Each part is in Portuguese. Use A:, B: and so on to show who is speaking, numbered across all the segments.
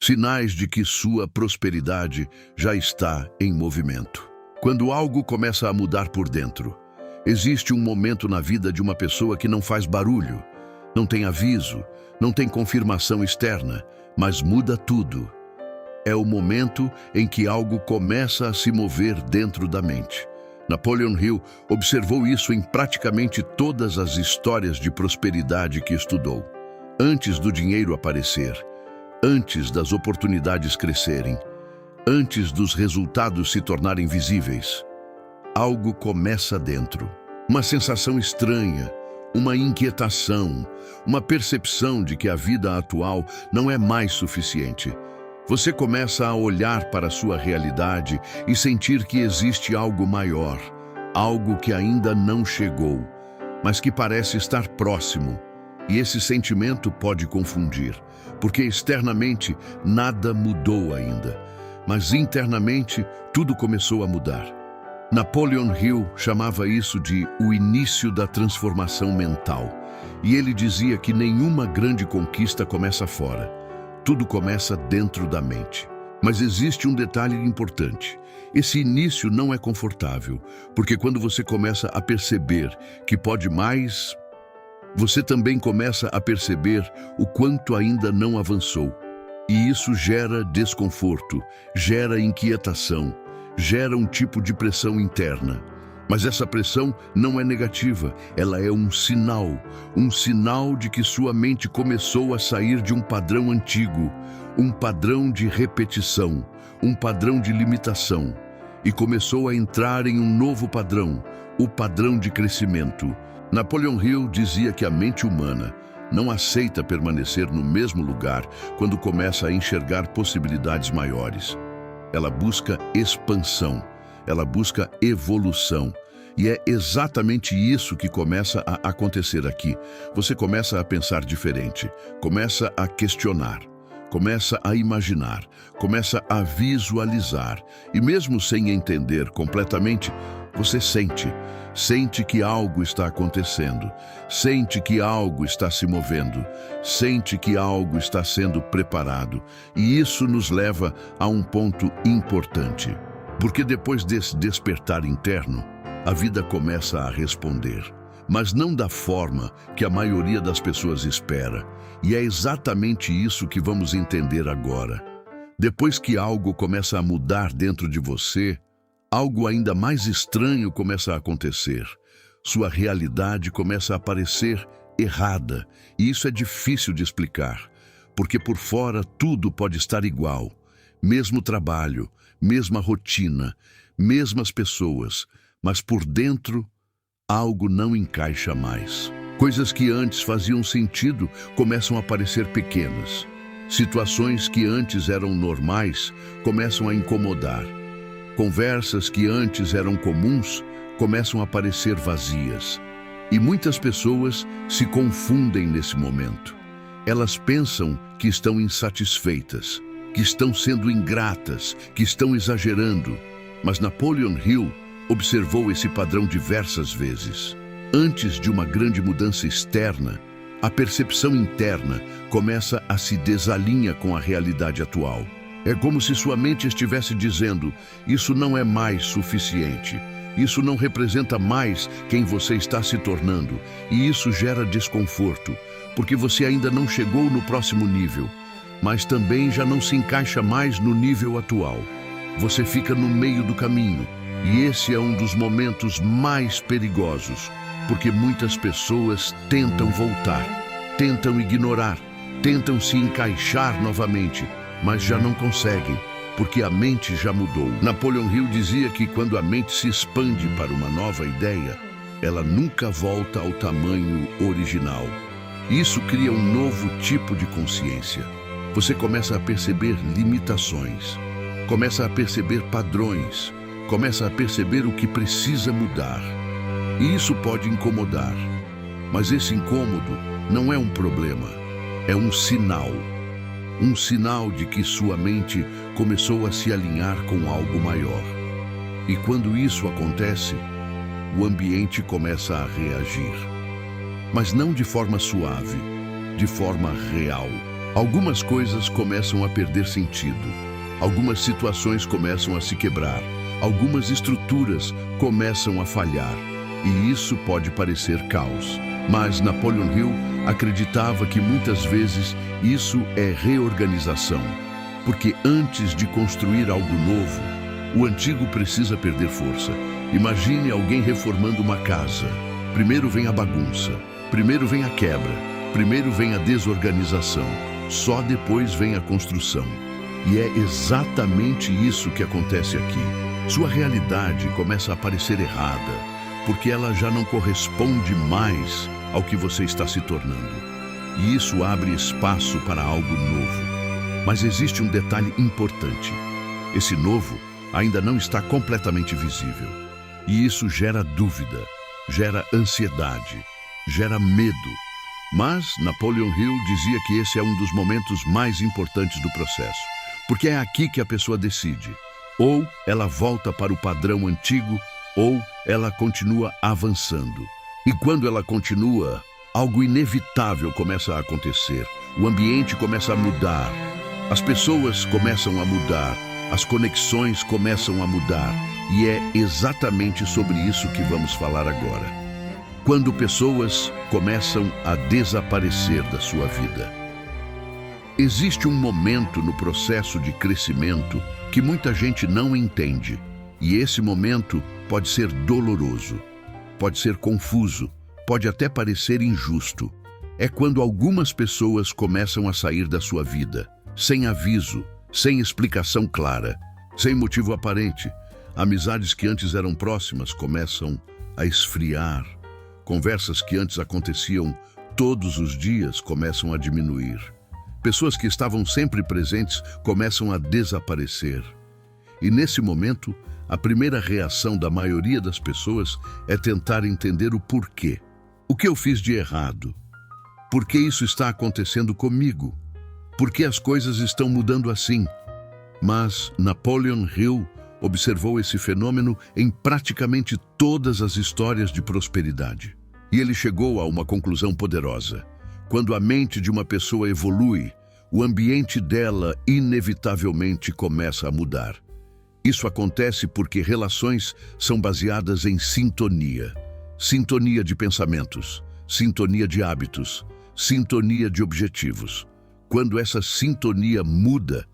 A: Sinais de que sua prosperidade já está em movimento. Quando algo começa a mudar por dentro, existe um momento na vida de uma pessoa que não faz barulho, não tem aviso, não tem confirmação externa, mas muda tudo. É o momento em que algo começa a se mover dentro da mente. Napoleon Hill observou isso em praticamente todas as histórias de prosperidade que estudou. Antes do dinheiro aparecer, antes das oportunidades crescerem, antes dos resultados se tornarem visíveis, algo começa dentro. Uma sensação estranha, uma inquietação, uma percepção de que a vida atual não é mais suficiente. Você começa a olhar para a sua realidade e sentir que existe algo maior, algo que ainda não chegou, mas que parece estar próximo. E esse sentimento pode confundir, porque externamente nada mudou ainda, mas internamente tudo começou a mudar. Napoleon Hill chamava isso de o início da transformação mental, e ele dizia que nenhuma grande conquista começa fora. Tudo começa dentro da mente. Mas existe um detalhe importante. Esse início não é confortável, porque quando você começa a perceber que pode mais, você também começa a perceber o quanto ainda não avançou. E isso gera desconforto, gera inquietação, gera um tipo de pressão interna. Mas essa pressão não é negativa, ela é um sinal de que sua mente começou a sair de um padrão antigo, um padrão de repetição, um padrão de limitação, e começou a entrar em um novo padrão, o padrão de crescimento. Napoleon Hill dizia que a mente humana não aceita permanecer no mesmo lugar quando começa a enxergar possibilidades maiores. Ela busca expansão. Ela busca evolução. E é exatamente isso que começa a acontecer aqui. Você começa a pensar diferente, começa a questionar, começa a imaginar, começa a visualizar. E mesmo sem entender completamente, você sente que algo está acontecendo, sente que algo está se movendo, sente que algo está sendo preparado. E isso nos leva a um ponto importante. Porque depois desse despertar interno, a vida começa a responder, mas não da forma que a maioria das pessoas espera. E é exatamente isso que vamos entender agora. Depois que algo começa a mudar dentro de você, algo ainda mais estranho começa a acontecer. Sua realidade começa a aparecer errada, e isso é difícil de explicar, porque por fora tudo pode estar igual. Mesmo trabalho, mesma rotina, mesmas pessoas, mas por dentro algo não encaixa mais. Coisas que antes faziam sentido começam a parecer pequenas. Situações que antes eram normais começam a incomodar. Conversas que antes eram comuns começam a parecer vazias. E muitas pessoas se confundem nesse momento. Elas pensam que estão insatisfeitas, que estão sendo ingratas, que estão exagerando. Mas Napoleon Hill observou esse padrão diversas vezes. Antes de uma grande mudança externa, a percepção interna começa a se desalinhar com a realidade atual. É como se sua mente estivesse dizendo: isso não é mais suficiente, isso não representa mais quem você está se tornando, e isso gera desconforto, porque você ainda não chegou no próximo nível, mas também já não se encaixa mais no nível atual. Você fica no meio do caminho, e esse é um dos momentos mais perigosos, porque muitas pessoas tentam voltar, tentam ignorar, tentam se encaixar novamente, mas já não conseguem, porque a mente já mudou. Napoleon Hill dizia que quando a mente se expande para uma nova ideia, ela nunca volta ao tamanho original. Isso cria um novo tipo de consciência. Você começa a perceber limitações, começa a perceber padrões, começa a perceber o que precisa mudar. E isso pode incomodar, mas esse incômodo não é um problema, é um sinal de que sua mente começou a se alinhar com algo maior. E quando isso acontece, o ambiente começa a reagir. Mas não de forma suave, de forma real. Algumas coisas começam a perder sentido, algumas situações começam a se quebrar, algumas estruturas começam a falhar, e isso pode parecer caos. Mas Napoleon Hill acreditava que muitas vezes isso é reorganização, porque antes de construir algo novo, o antigo precisa perder força. Imagine alguém reformando uma casa. Primeiro vem a bagunça, primeiro vem a quebra, primeiro vem a desorganização, só depois vem a construção. E é exatamente isso que acontece aqui. Sua realidade começa a parecer errada, porque ela já não corresponde mais ao que você está se tornando. E isso abre espaço para algo novo. Mas existe um detalhe importante. Esse novo ainda não está completamente visível. E isso gera dúvida, gera ansiedade, gera medo. Mas Napoleon Hill dizia que esse é um dos momentos mais importantes do processo, porque é aqui que a pessoa decide. Ou ela volta para o padrão antigo, ou ela continua avançando. E quando ela continua, algo inevitável começa a acontecer. O ambiente começa a mudar, as pessoas começam a mudar, as conexões começam a mudar. E é exatamente sobre isso que vamos falar agora. Quando pessoas começam a desaparecer da sua vida. Existe um momento no processo de crescimento que muita gente não entende. E esse momento pode ser doloroso, pode ser confuso, pode até parecer injusto. É quando algumas pessoas começam a sair da sua vida, sem aviso, sem explicação clara, sem motivo aparente. Amizades que antes eram próximas começam a esfriar. Conversas que antes aconteciam todos os dias começam a diminuir. Pessoas que estavam sempre presentes começam a desaparecer. E nesse momento, a primeira reação da maioria das pessoas é tentar entender o porquê. O que eu fiz de errado? Por que isso está acontecendo comigo? Por que as coisas estão mudando assim? Mas Napoleon Hill observou esse fenômeno em praticamente todas as histórias de prosperidade. E ele chegou a uma conclusão poderosa. Quando a mente de uma pessoa evolui, o ambiente dela inevitavelmente começa a mudar. Isso acontece porque relações são baseadas em sintonia. Sintonia de pensamentos, sintonia de hábitos, sintonia de objetivos. Quando essa sintonia muda,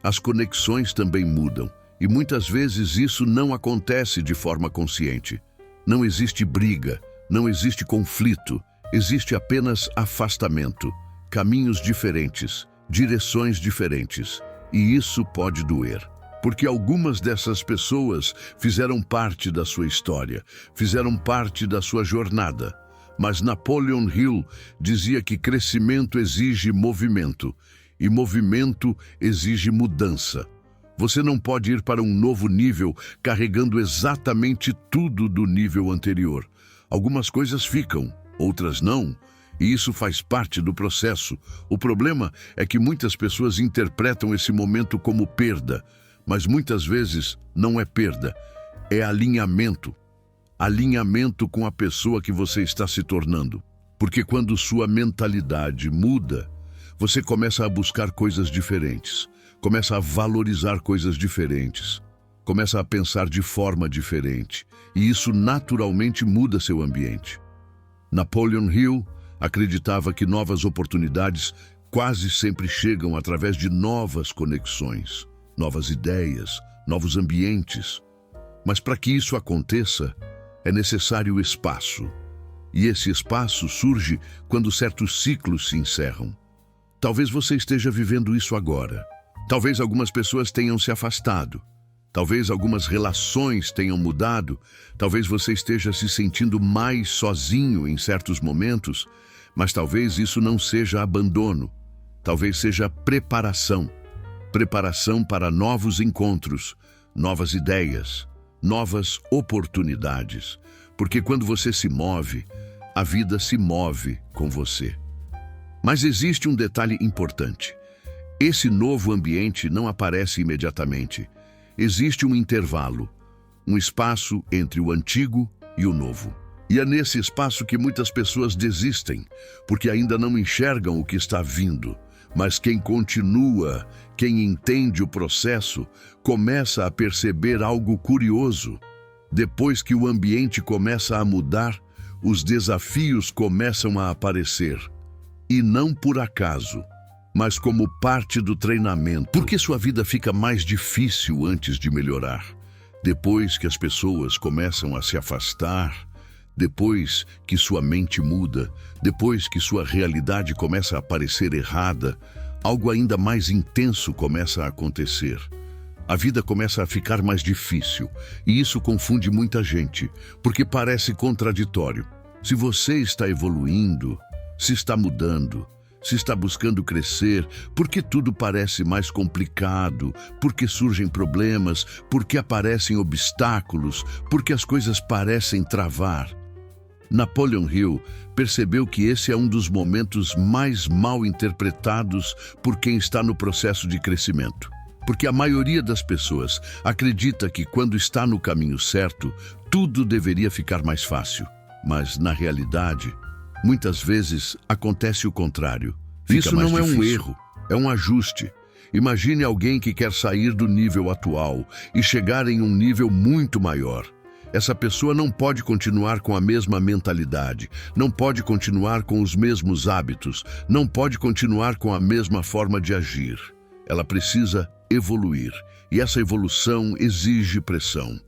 A: as conexões também mudam. E muitas vezes isso não acontece de forma consciente. Não existe briga, não existe conflito, existe apenas afastamento, caminhos diferentes, direções diferentes. E isso pode doer, porque algumas dessas pessoas fizeram parte da sua história, fizeram parte da sua jornada. Mas Napoleon Hill dizia que crescimento exige movimento, e movimento exige mudança. Você não pode ir para um novo nível carregando exatamente tudo do nível anterior. Algumas coisas ficam, outras não, e isso faz parte do processo. O problema é que muitas pessoas interpretam esse momento como perda, mas muitas vezes não é perda, é alinhamento. Alinhamento com a pessoa que você está se tornando. Porque quando sua mentalidade muda, você começa a buscar coisas diferentes. Começa a valorizar coisas diferentes, começa a pensar de forma diferente, e isso naturalmente muda seu ambiente. Napoleon Hill acreditava que novas oportunidades quase sempre chegam através de novas conexões, novas ideias, novos ambientes. Mas para que isso aconteça, é necessário espaço. E esse espaço surge quando certos ciclos se encerram. Talvez você esteja vivendo isso agora. Talvez algumas pessoas tenham se afastado. Talvez algumas relações tenham mudado. Talvez você esteja se sentindo mais sozinho em certos momentos. Mas talvez isso não seja abandono. Talvez seja preparação. Preparação para novos encontros, novas ideias, novas oportunidades. Porque quando você se move, a vida se move com você. Mas existe um detalhe importante. Esse novo ambiente não aparece imediatamente. Existe um intervalo, um espaço entre o antigo e o novo. E é nesse espaço que muitas pessoas desistem, porque ainda não enxergam o que está vindo. Mas quem continua, quem entende o processo, começa a perceber algo curioso. Depois que o ambiente começa a mudar, os desafios começam a aparecer. E não por acaso, mas como parte do treinamento. Porque sua vida fica mais difícil antes de melhorar. Depois que as pessoas começam a se afastar, depois que sua mente muda, depois que sua realidade começa a parecer errada, algo ainda mais intenso começa a acontecer. A vida começa a ficar mais difícil, e isso confunde muita gente, porque parece contraditório. Se você está evoluindo, se está mudando, se está buscando crescer, porque tudo parece mais complicado, porque surgem problemas, porque aparecem obstáculos, porque as coisas parecem travar. Napoleon Hill percebeu que esse é um dos momentos mais mal interpretados por quem está no processo de crescimento. Porque a maioria das pessoas acredita que quando está no caminho certo, tudo deveria ficar mais fácil. Mas, na realidade, muitas vezes acontece o contrário. Isso não é um erro, é um ajuste. Imagine alguém que quer sair do nível atual e chegar em um nível muito maior. Essa pessoa não pode continuar com a mesma mentalidade, não pode continuar com os mesmos hábitos, não pode continuar com a mesma forma de agir. Ela precisa evoluir, e essa evolução exige pressão.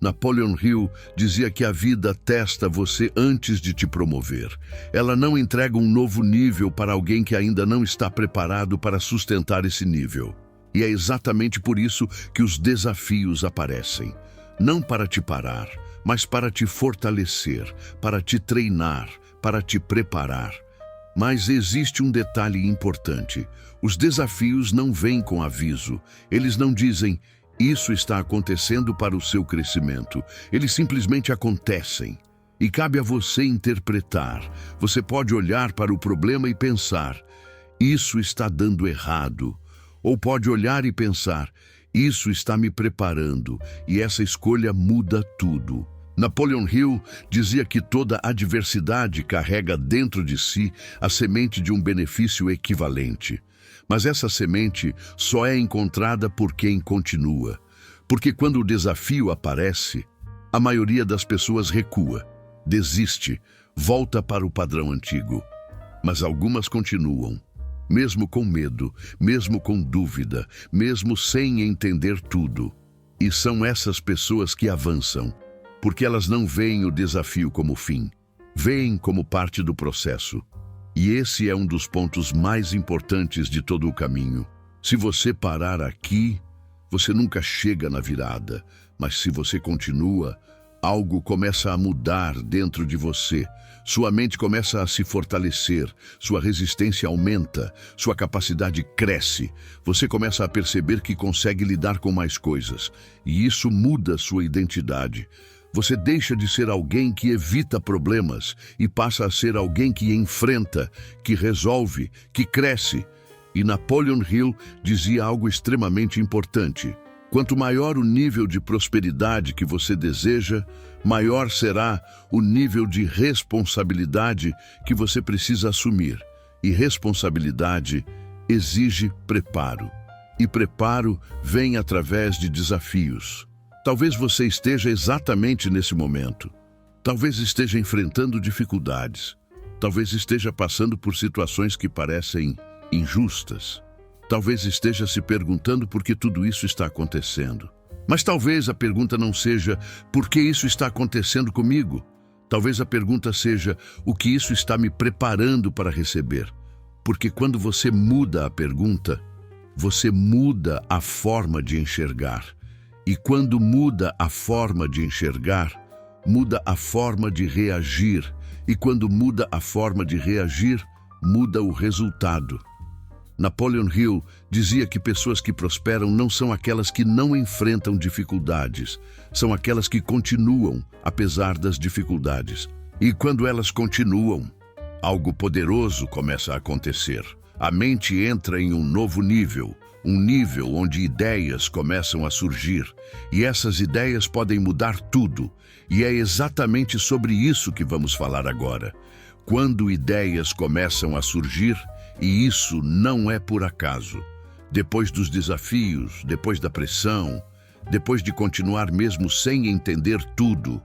A: Napoleon Hill dizia que a vida testa você antes de te promover. Ela não entrega um novo nível para alguém que ainda não está preparado para sustentar esse nível. E é exatamente por isso que os desafios aparecem. Não para te parar, mas para te fortalecer, para te treinar, para te preparar. Mas existe um detalhe importante. Os desafios não vêm com aviso. Eles não dizem, isso está acontecendo para o seu crescimento. Eles simplesmente acontecem. E cabe a você interpretar. Você pode olhar para o problema e pensar, isso está dando errado. Ou pode olhar e pensar, isso está me preparando, e essa escolha muda tudo. Napoleon Hill dizia que toda adversidade carrega dentro de si a semente de um benefício equivalente. Mas essa semente só é encontrada por quem continua. Porque quando o desafio aparece, a maioria das pessoas recua, desiste, volta para o padrão antigo. Mas algumas continuam. Mesmo com medo, mesmo com dúvida, mesmo sem entender tudo. E são essas pessoas que avançam, porque elas não veem o desafio como fim, veem como parte do processo. E esse é um dos pontos mais importantes de todo o caminho. Se você parar aqui, você nunca chega na virada, mas se você continua, algo começa a mudar dentro de você. Sua mente começa a se fortalecer, sua resistência aumenta, sua capacidade cresce. Você começa a perceber que consegue lidar com mais coisas, e isso muda sua identidade. Você deixa de ser alguém que evita problemas e passa a ser alguém que enfrenta, que resolve, que cresce. E Napoleon Hill dizia algo extremamente importante. Quanto maior o nível de prosperidade que você deseja, maior será o nível de responsabilidade que você precisa assumir. E responsabilidade exige preparo. E preparo vem através de desafios. Talvez você esteja exatamente nesse momento. Talvez esteja enfrentando dificuldades. Talvez esteja passando por situações que parecem injustas. Talvez esteja se perguntando por que tudo isso está acontecendo. Mas talvez a pergunta não seja por que isso está acontecendo comigo. Talvez a pergunta seja o que isso está me preparando para receber. Porque quando você muda a pergunta, você muda a forma de enxergar. E quando muda a forma de enxergar, muda a forma de reagir. E quando muda a forma de reagir, muda o resultado. Napoleon Hill dizia que pessoas que prosperam não são aquelas que não enfrentam dificuldades, são aquelas que continuam, apesar das dificuldades. E quando elas continuam, algo poderoso começa a acontecer. A mente entra em um novo nível, um nível onde ideias começam a surgir, e essas ideias podem mudar tudo. E é exatamente sobre isso que vamos falar agora. Quando ideias começam a surgir, E isso não é por acaso. Depois dos desafios, depois da pressão, depois de continuar mesmo sem entender tudo,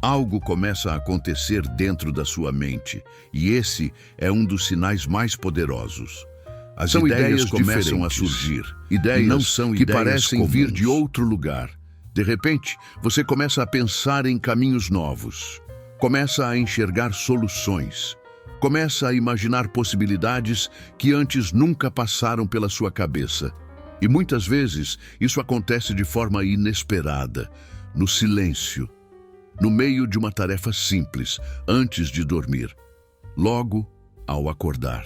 A: algo começa a acontecer dentro da sua mente, e esse é um dos sinais mais poderosos. As ideias começam a surgir, ideias não são que parecem vir de outro lugar. De repente, você começa a pensar em caminhos novos, começa a enxergar soluções, começa a imaginar possibilidades que antes nunca passaram pela sua cabeça. E muitas vezes isso acontece de forma inesperada, no silêncio, no meio de uma tarefa simples, antes de dormir, logo ao acordar,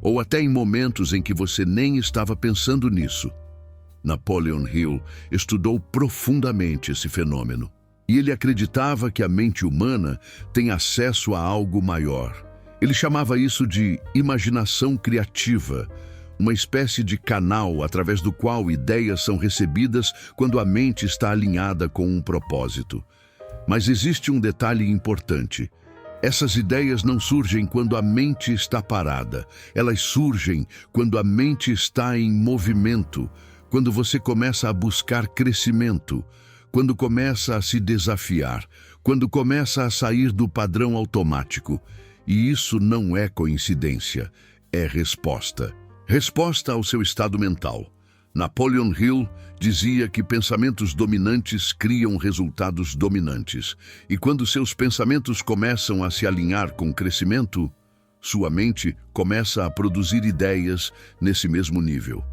A: ou até em momentos em que você nem estava pensando nisso. Napoleon Hill estudou profundamente esse fenômeno, e ele acreditava que a mente humana tem acesso a algo maior. Ele chamava isso de imaginação criativa, uma espécie de canal através do qual ideias são recebidas quando a mente está alinhada com um propósito. Mas existe um detalhe importante. Essas ideias não surgem quando a mente está parada. Elas surgem quando a mente está em movimento, quando você começa a buscar crescimento, quando começa a se desafiar, quando começa a sair do padrão automático. E isso não é coincidência, é resposta. Resposta ao seu estado mental. Napoleon Hill dizia que pensamentos dominantes criam resultados dominantes. E quando seus pensamentos começam a se alinhar com crescimento, sua mente começa a produzir ideias nesse mesmo nível.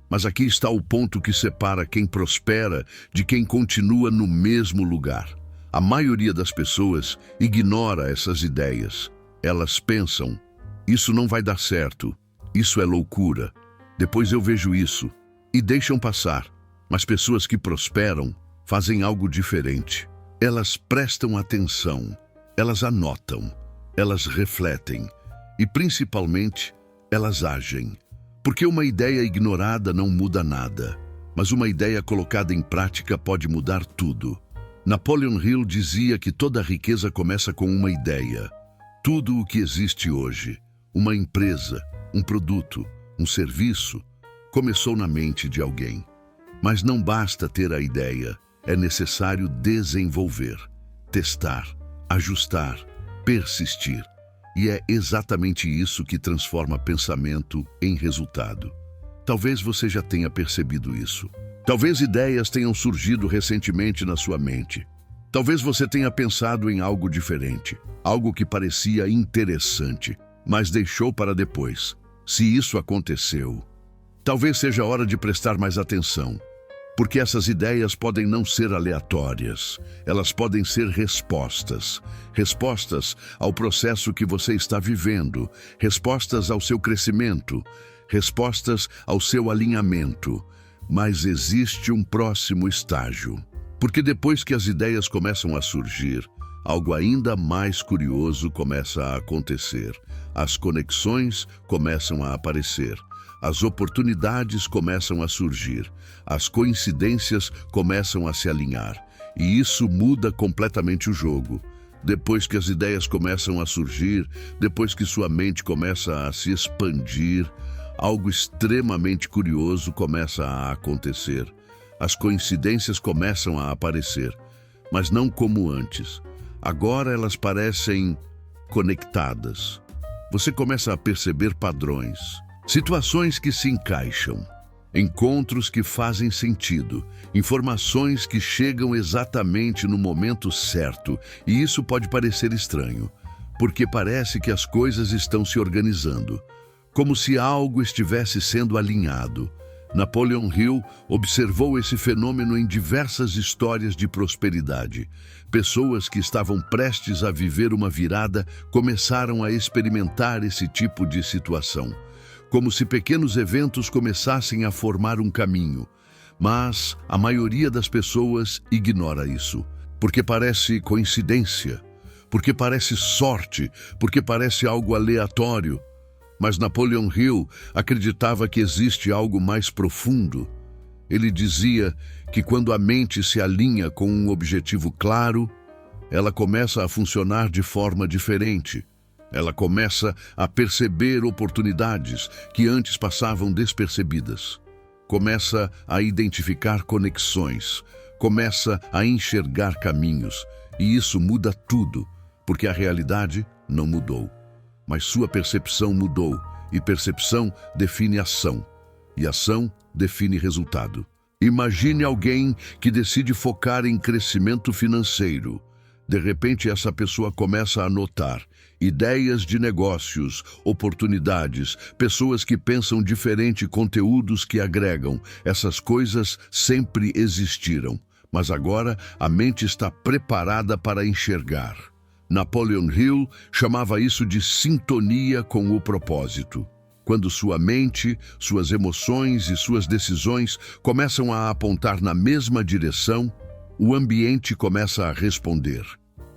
A: Mas aqui está o ponto que separa quem prospera de quem continua no mesmo lugar. A maioria das pessoas ignora essas ideias. Elas pensam, isso não vai dar certo, isso é loucura, depois eu vejo isso, e deixam passar. Mas pessoas que prosperam fazem algo diferente. Elas prestam atenção, elas anotam, elas refletem e, principalmente, elas agem. Porque uma ideia ignorada não muda nada, mas uma ideia colocada em prática pode mudar tudo. Napoleon Hill dizia que toda riqueza começa com uma ideia. Tudo o que existe hoje, uma empresa, um produto, um serviço, começou na mente de alguém. Mas não basta ter a ideia, é necessário desenvolver, testar, ajustar, persistir. E é exatamente isso que transforma pensamento em resultado. Talvez você já tenha percebido isso. Talvez ideias tenham surgido recentemente na sua mente. Talvez você tenha pensado em algo diferente, algo que parecia interessante, mas deixou para depois. Se isso aconteceu, talvez seja hora de prestar mais atenção, porque essas ideias podem não ser aleatórias, elas podem ser respostas. Respostas ao processo que você está vivendo, respostas ao seu crescimento, respostas ao seu alinhamento. Mas existe um próximo estágio. Porque depois que as ideias começam a surgir, algo ainda mais curioso começa a acontecer. As conexões começam a aparecer. As oportunidades começam a surgir. As coincidências começam a se alinhar. E isso muda completamente o jogo. Depois que as ideias começam a surgir, depois que sua mente começa a se expandir, algo extremamente curioso começa a acontecer. As coincidências começam a aparecer, mas não como antes. Agora elas parecem conectadas. Você começa a perceber padrões, situações que se encaixam, encontros que fazem sentido, informações que chegam exatamente no momento certo. E isso pode parecer estranho, porque parece que as coisas estão se organizando, como se algo estivesse sendo alinhado. Napoleon Hill observou esse fenômeno em diversas histórias de prosperidade. Pessoas que estavam prestes a viver uma virada começaram a experimentar esse tipo de situação, como se pequenos eventos começassem a formar um caminho. Mas a maioria das pessoas ignora isso, porque parece coincidência, porque parece sorte, porque parece algo aleatório. Mas Napoleon Hill acreditava que existe algo mais profundo. Ele dizia que quando a mente se alinha com um objetivo claro, ela começa a funcionar de forma diferente. Ela começa a perceber oportunidades que antes passavam despercebidas. Começa a identificar conexões, começa a enxergar caminhos, e isso muda tudo, porque a realidade não mudou. Mas sua percepção mudou, e percepção define ação, e ação define resultado. Imagine alguém que decide focar em crescimento financeiro. De repente, essa pessoa começa a notar ideias de negócios, oportunidades, pessoas que pensam diferente, conteúdos que agregam. Essas coisas sempre existiram, mas agora a mente está preparada para enxergar. Napoleon Hill chamava isso de sintonia com o propósito. Quando sua mente, suas emoções e suas decisões começam a apontar na mesma direção, o ambiente começa a responder.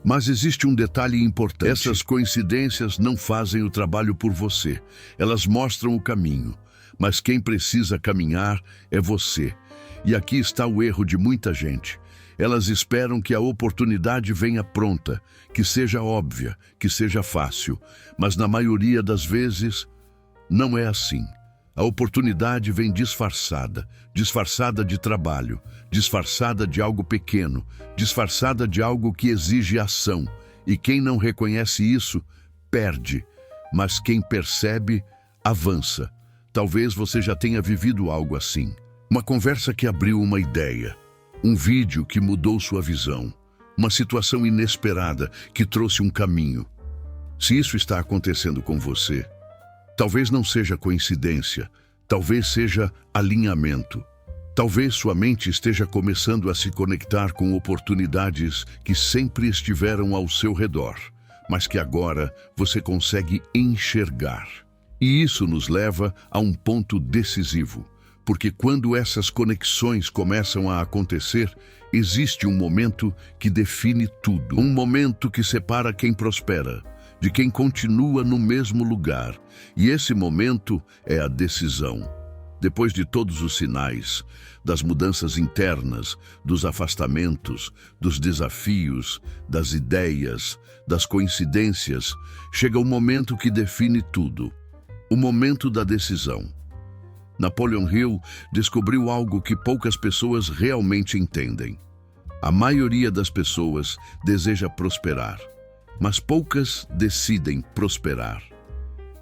A: Mas existe um detalhe importante. Essas coincidências não fazem o trabalho por você. Elas mostram o caminho. Mas quem precisa caminhar é você. E aqui está o erro de muita gente. Elas esperam que a oportunidade venha pronta, que seja óbvia, que seja fácil. Mas na maioria das vezes, não é assim. A oportunidade vem disfarçada, disfarçada de trabalho, disfarçada de algo pequeno, disfarçada de algo que exige ação. E quem não reconhece isso, perde. Mas quem percebe, avança. Talvez você já tenha vivido algo assim. Uma conversa que abriu uma ideia, um vídeo que mudou sua visão, uma situação inesperada que trouxe um caminho. Se isso está acontecendo com você, talvez não seja coincidência, talvez seja alinhamento. Talvez sua mente esteja começando a se conectar com oportunidades que sempre estiveram ao seu redor, mas que agora você consegue enxergar. E isso nos leva a um ponto decisivo, porque quando essas conexões começam a acontecer, existe um momento que define tudo. Um momento que separa quem prospera de quem continua no mesmo lugar. E esse momento é a decisão. Depois de todos os sinais, das mudanças internas, dos afastamentos, dos desafios, das ideias, das coincidências, chega o momento que define tudo. O momento da decisão. Napoleon Hill descobriu algo que poucas pessoas realmente entendem. A maioria das pessoas deseja prosperar, mas poucas decidem prosperar.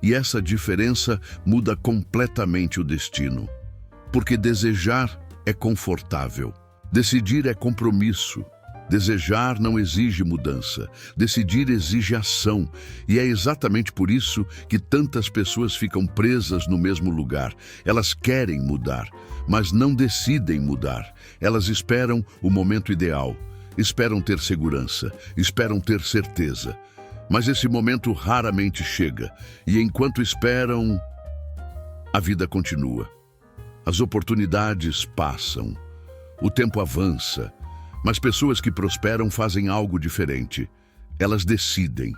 A: E essa diferença muda completamente o destino. Porque desejar é confortável. Decidir é compromisso. Desejar não exige mudança. Decidir exige ação. E é exatamente por isso que tantas pessoas ficam presas no mesmo lugar. Elas querem mudar, mas não decidem mudar. Elas esperam o momento ideal. Esperam ter segurança, esperam ter certeza. Mas esse momento raramente chega, e enquanto esperam, a vida continua. As oportunidades passam, o tempo avança, mas pessoas que prosperam fazem algo diferente. Elas decidem,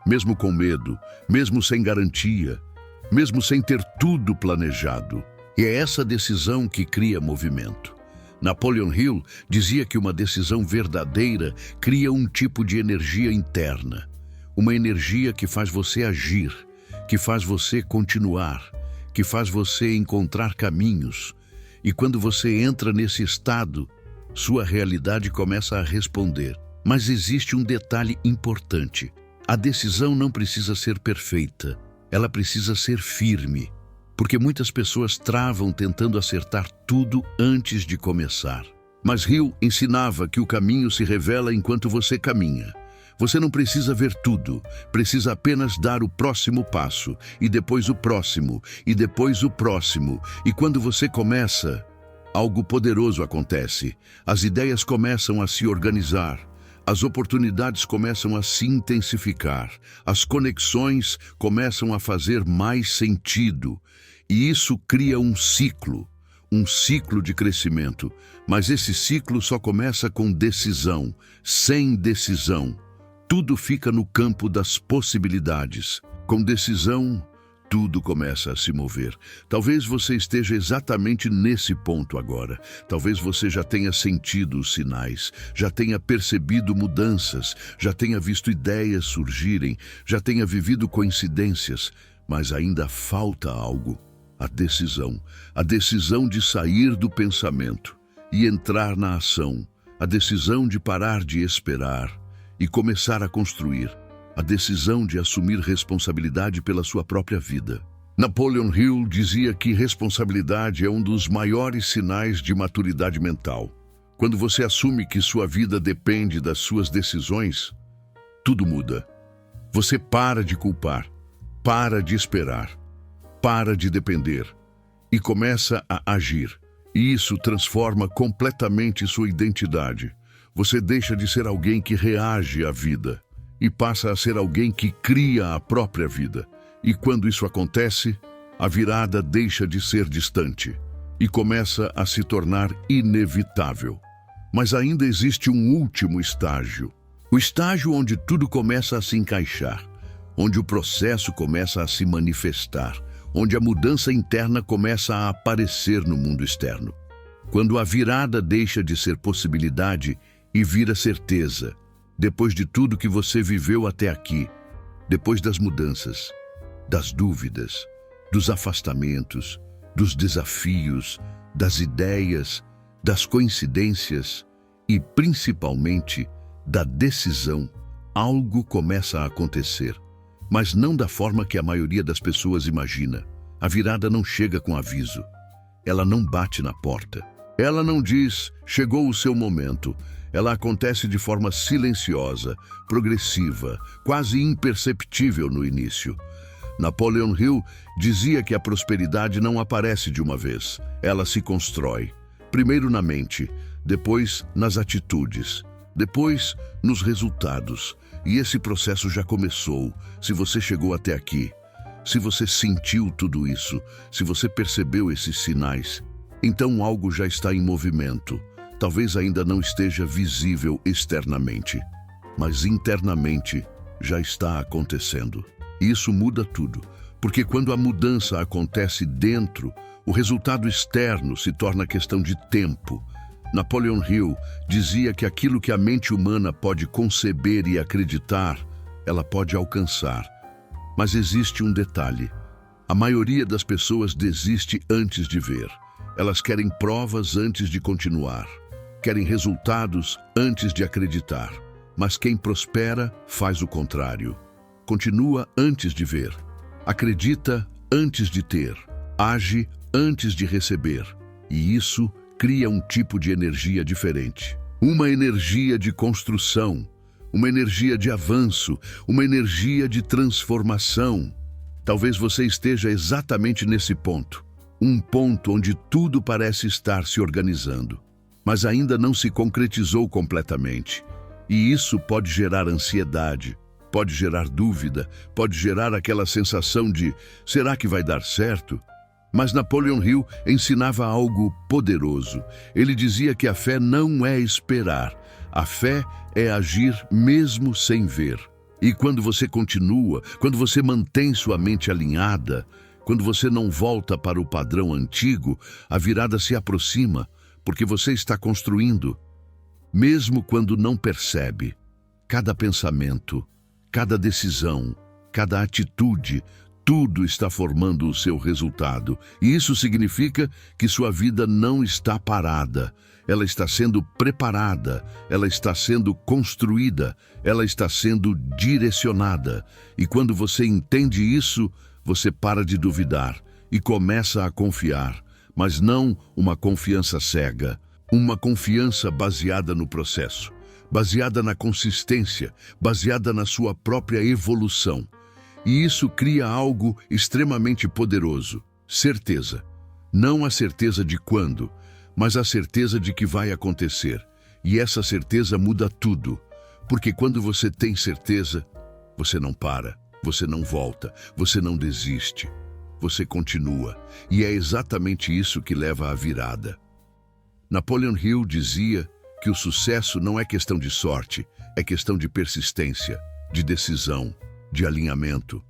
A: mesmo com medo, mesmo sem garantia, mesmo sem ter tudo planejado. E é essa decisão que cria movimento. Napoleon Hill dizia que uma decisão verdadeira cria um tipo de energia interna. Uma energia que faz você agir, que faz você continuar, que faz você encontrar caminhos. E quando você entra nesse estado, sua realidade começa a responder. Mas existe um detalhe importante. A decisão não precisa ser perfeita. Ela precisa ser firme. Porque muitas pessoas travam tentando acertar tudo antes de começar. Mas Hill ensinava que o caminho se revela enquanto você caminha. Você não precisa ver tudo, precisa apenas dar o próximo passo, e depois o próximo, e depois o próximo. E quando você começa, algo poderoso acontece. As ideias começam a se organizar. As oportunidades começam a se intensificar. As conexões começam a fazer mais sentido. E isso cria um ciclo de crescimento. Mas esse ciclo só começa com decisão. Sem decisão, tudo fica no campo das possibilidades. Com decisão, tudo começa a se mover. Talvez você esteja exatamente nesse ponto agora. Talvez você já tenha sentido os sinais, já tenha percebido mudanças, já tenha visto ideias surgirem, já tenha vivido coincidências, mas ainda falta algo. A decisão de sair do pensamento e entrar na ação, a decisão de parar de esperar e começar a construir, a decisão de assumir responsabilidade pela sua própria vida. Napoleon Hill dizia que responsabilidade é um dos maiores sinais de maturidade mental. Quando você assume que sua vida depende das suas decisões, tudo muda. Você para de culpar, para de esperar, para de depender e começa a agir. E isso transforma completamente sua identidade. Você deixa de ser alguém que reage à vida e passa a ser alguém que cria a própria vida. E quando isso acontece, a virada deixa de ser distante e começa a se tornar inevitável. Mas ainda existe um último estágio. O estágio onde tudo começa a se encaixar, onde o processo começa a se manifestar, onde a mudança interna começa a aparecer no mundo externo. Quando a virada deixa de ser possibilidade e vira certeza, depois de tudo que você viveu até aqui, depois das mudanças, das dúvidas, dos afastamentos, dos desafios, das ideias, das coincidências e, principalmente, da decisão, algo começa a acontecer. Mas não da forma que a maioria das pessoas imagina. A virada não chega com aviso. Ela não bate na porta. Ela não diz, chegou o seu momento. Ela acontece de forma silenciosa, progressiva, quase imperceptível no início. Napoleon Hill dizia que a prosperidade não aparece de uma vez. Ela se constrói. Primeiro na mente, depois nas atitudes, depois nos resultados. E esse processo já começou. Se você chegou até aqui, se você sentiu tudo isso, se você percebeu esses sinais, então algo já está em movimento. Talvez ainda não esteja visível externamente, mas internamente já está acontecendo. E isso muda tudo, porque quando a mudança acontece dentro, o resultado externo se torna questão de tempo. Napoleon Hill dizia que aquilo que a mente humana pode conceber e acreditar, ela pode alcançar. Mas existe um detalhe. A maioria das pessoas desiste antes de ver. Elas querem provas antes de continuar. Querem resultados antes de acreditar. Mas quem prospera faz o contrário. Continua antes de ver. Acredita antes de ter. Age antes de receber. E isso cria um tipo de energia diferente. Uma energia de construção, uma energia de avanço, uma energia de transformação. Talvez você esteja exatamente nesse ponto. Um ponto onde tudo parece estar se organizando, mas ainda não se concretizou completamente. E isso pode gerar ansiedade, pode gerar dúvida, pode gerar aquela sensação de será que vai dar certo? Mas Napoleon Hill ensinava algo poderoso. Ele dizia que a fé não é esperar. A fé é agir mesmo sem ver. E quando você continua, quando você mantém sua mente alinhada, quando você não volta para o padrão antigo, a virada se aproxima, porque você está construindo. Mesmo quando não percebe, cada pensamento, cada decisão, cada atitude, tudo está formando o seu resultado. E isso significa que sua vida não está parada. Ela está sendo preparada, ela está sendo construída, ela está sendo direcionada. E quando você entende isso, você para de duvidar e começa a confiar. Mas não uma confiança cega, uma confiança baseada no processo, baseada na consistência, baseada na sua própria evolução. E isso cria algo extremamente poderoso, certeza. Não a certeza de quando, mas a certeza de que vai acontecer. E essa certeza muda tudo, porque quando você tem certeza, você não para, você não volta, você não desiste, você continua. E é exatamente isso que leva à virada. Napoleon Hill dizia que o sucesso não é questão de sorte, é questão de persistência, de decisão, de alinhamento.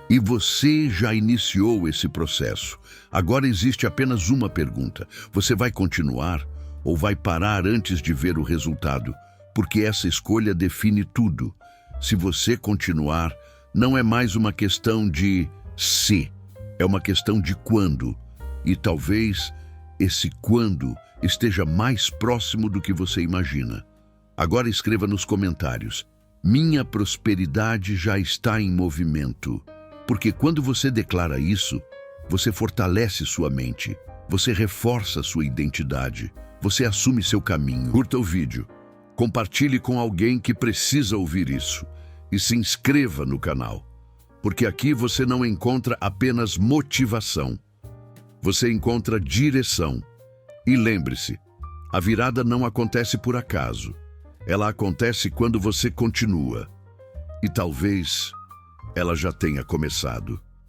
A: E você já iniciou esse processo. Agora existe apenas uma pergunta: você vai continuar ou vai parar antes de ver o resultado? Porque essa escolha define tudo. Se você continuar, não é mais uma questão de se, é uma questão de quando. E talvez esse quando esteja mais próximo do que você imagina. Agora escreva nos comentários: minha prosperidade já está em movimento. Porque quando você declara isso, você fortalece sua mente, você reforça sua identidade, você assume seu caminho. Curta o vídeo, compartilhe com alguém que precisa ouvir isso e se inscreva no canal. Porque aqui você não encontra apenas motivação, você encontra direção. E lembre-se, a virada não acontece por acaso. Ela acontece quando você continua. E talvez ela já tenha começado.